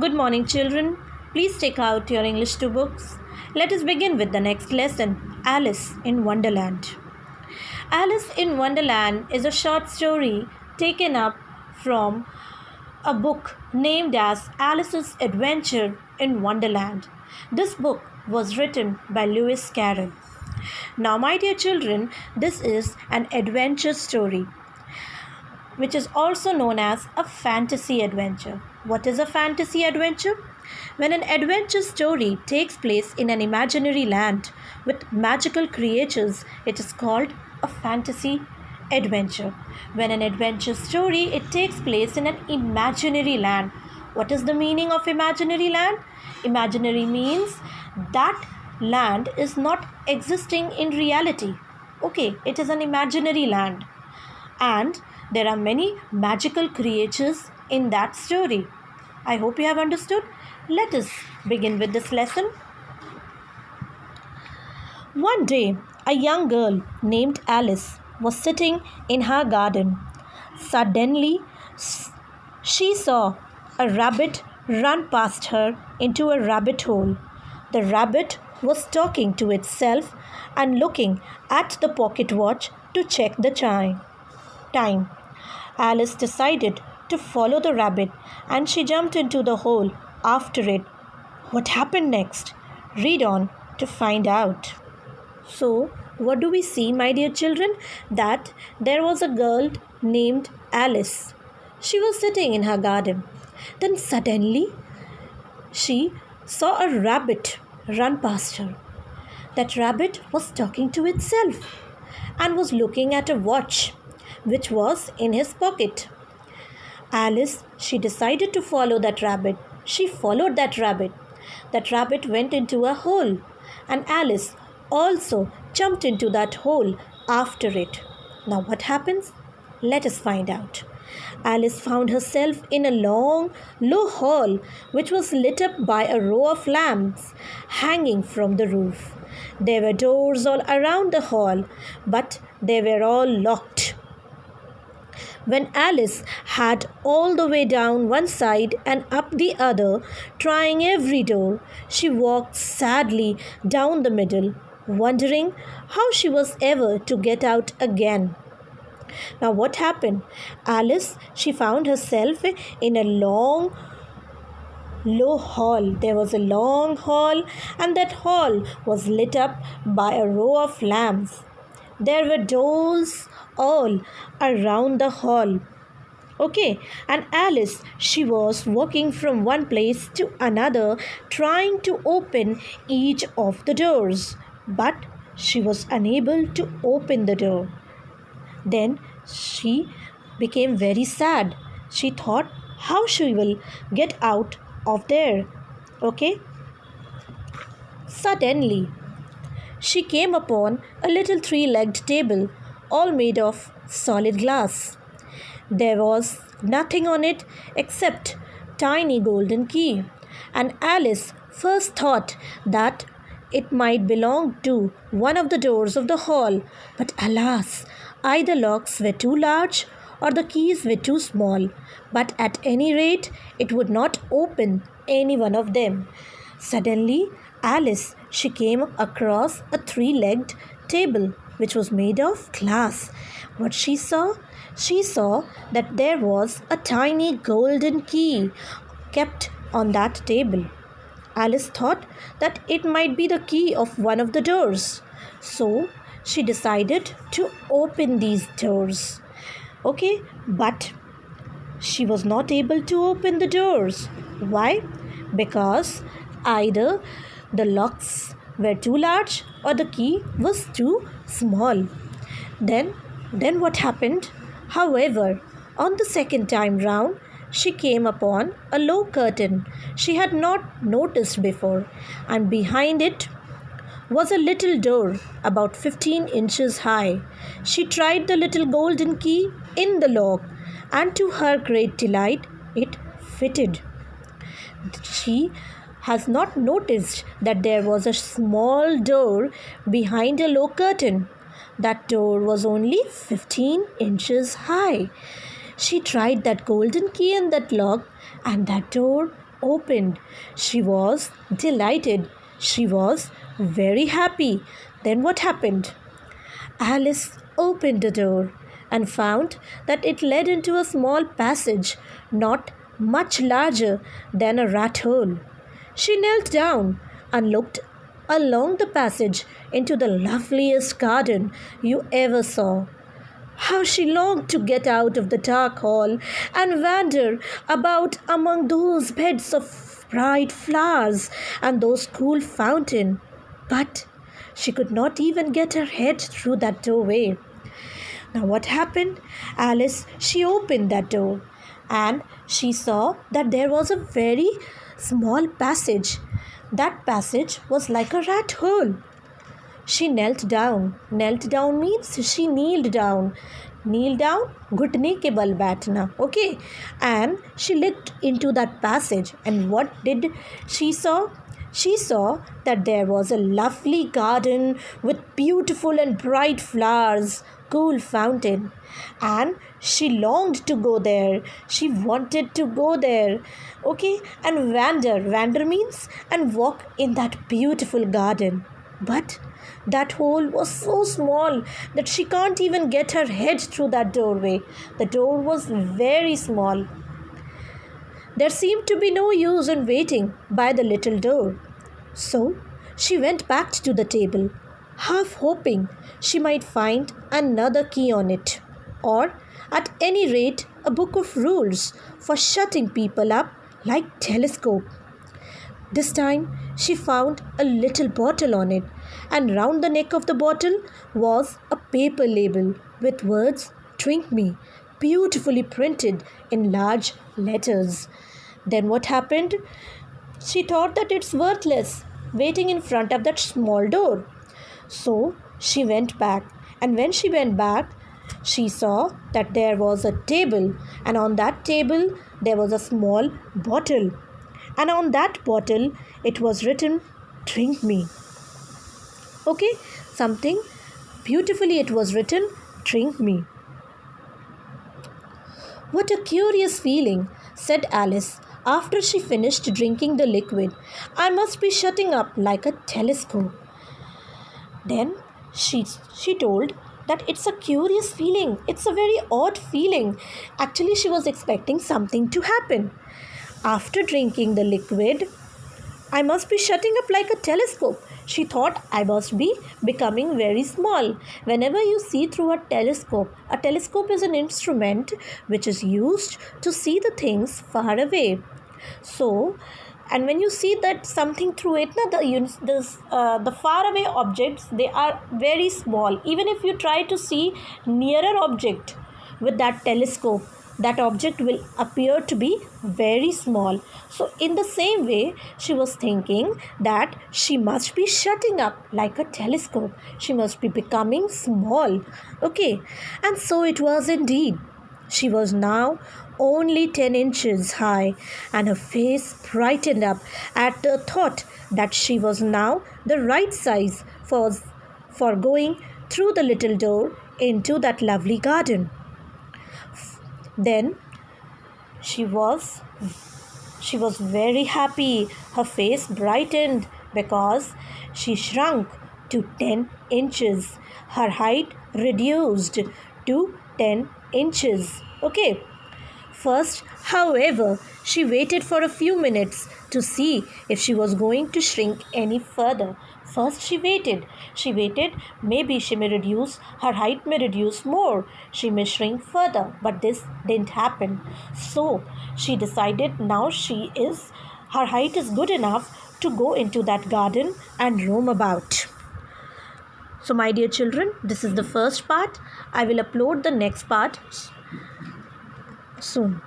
Good morning, children. Please take out your English 2 books. Let us begin with the next lesson, Alice in Wonderland. Alice in Wonderland is a short story taken up from a book named as Alice's Adventure in Wonderland. This book was written by Lewis Carroll. Now, my dear children, this is an adventure story, which is also known as a fantasy adventure. What is a fantasy adventure? When an adventure story takes place in an imaginary land with magical creatures, it is called a fantasy adventure. When an adventure story it takes place in an imaginary land. What is the meaning of imaginary land? Imaginary means that land is not existing in reality. Okay, it is an imaginary land. And there are many magical creatures in that story. I hope you have understood. Let us begin with this lesson. One day, a young girl named Alice was sitting in her garden. Suddenly, she saw a rabbit run past her into a rabbit hole. The rabbit was talking to itself and looking at the pocket watch to check the time. Alice decided to follow the rabbit and she jumped into the hole after it. What happened next? Read on to find out. So, what do we see, my dear children? That there was a girl named Alice. She was sitting in her garden. Then suddenly, she saw a rabbit run past her. That rabbit was talking to itself and was looking at a watch which was in his pocket. Alice, she decided to follow that rabbit. She followed that rabbit. That rabbit went into a hole, and Alice also jumped into that hole after it. Now, what happens? Let us find out. Alice found herself in a long, low hall which was lit up by a row of lamps hanging from the roof. There were doors all around the hall, but they were all locked. When Alice had all the way down one side and up the other, trying every door, she walked sadly down the middle, wondering how she was ever to get out again. Now what happened? Alice, she found herself in a long, low hall. There was a long hall, and that hall was lit up by a row of lamps. There were doors all around the hall. Okay, and Alice, she was walking from one place to another, trying to open each of the doors, but she was unable to open the door. Then she became very sad. She thought how she will get out of there. Okay, suddenly she came upon a little three-legged table, all made of solid glass. There was nothing on it except tiny golden key, and Alice first thought that it might belong to one of the doors of the hall, but alas, either locks were too large or the keys were too small, but at any rate, it would not open any one of them. Suddenly, Alice, she came across a three-legged table which was made of glass. What she saw? She saw that there was a tiny golden key kept on that table. Alice thought that it might be the key of one of the doors. So she decided to open these doors. Okay, but she was not able to open the doors. Why? Because either the locks were too large or the key was too small. Then what happened? However, on the second time round, she came upon a low curtain she had not noticed before, and behind it was a little door about 15 inches high. She tried the little golden key in the lock, and to her great delight, it fitted. She has not noticed that there was a small door behind a low curtain. That door was only 15 inches high. She tried that golden key in that lock, and that door opened. She was delighted. She was very happy. Then what happened? Alice opened the door and found that it led into a small passage, not much larger than a rat hole. She knelt down and looked along the passage into the loveliest garden you ever saw. How she longed to get out of the dark hall and wander about among those beds of bright flowers and those cool fountain. But she could not even get her head through that doorway. Now what happened? Alice, she opened that door and she saw that there was a very small passage. That passage was like a rat hole. She knelt down. Knelt down means she kneeled down. Kneel down, घुटने के बल बैठना. Okay. And she looked into that passage. And what did she saw? She saw that there was a lovely garden with beautiful and bright flowers, cool fountain. And she longed to go there. She wanted to go there. Okay. And wander. Wander means and walk in that beautiful garden. But that hole was so small that she can't even get her head through that doorway. The door was very small. There seemed to be no use in waiting by the little door. So she went back to the table, half hoping she might find another key on it, or at any rate a book of rules for shutting people up like telescope. This time she found a little bottle on it, and round the neck of the bottle was a paper label with words "Drink me" beautifully printed in large letters. Then what happened? She thought that it's worthless waiting in front of that small door. So she went back, and when she went back, she saw that there was a table, and on that table there was a small bottle. And on that bottle it was written "Drink me." Okay, something beautifully it was written "Drink me." What a curious feeling, said Alice after she finished drinking the liquid. I must be shutting up like a telescope. Then she told that it's a curious feeling. It's a very odd feeling. Actually, she was expecting something to happen. After drinking the liquid, I must be shutting up like a telescope. She thought I must be becoming very small. Whenever you see through a telescope is an instrument which is used to see the things far away. So, and when you see that something through it, the far away objects, they are very small. Even if you try to see nearer object with that telescope, that object will appear to be very small. So in the same way, she was thinking that she must be shutting up like a telescope. She must be becoming small. Okay, and so it was indeed. She was now only 10 inches high, and her face brightened up at the thought that she was now the right size for going through the little door into that lovely garden. Then she was very happy. Her face brightened because she shrunk to 10 inches. Her height reduced to 10 inches. Okay. First, however, she waited for a few minutes to see if she was going to shrink any further. First, she waited. Maybe she may reduce, her height may reduce more. She may shrink further, but this didn't happen. So, she decided now her height is good enough to go into that garden and roam about. So, my dear children, this is the first part. I will upload the next part soon.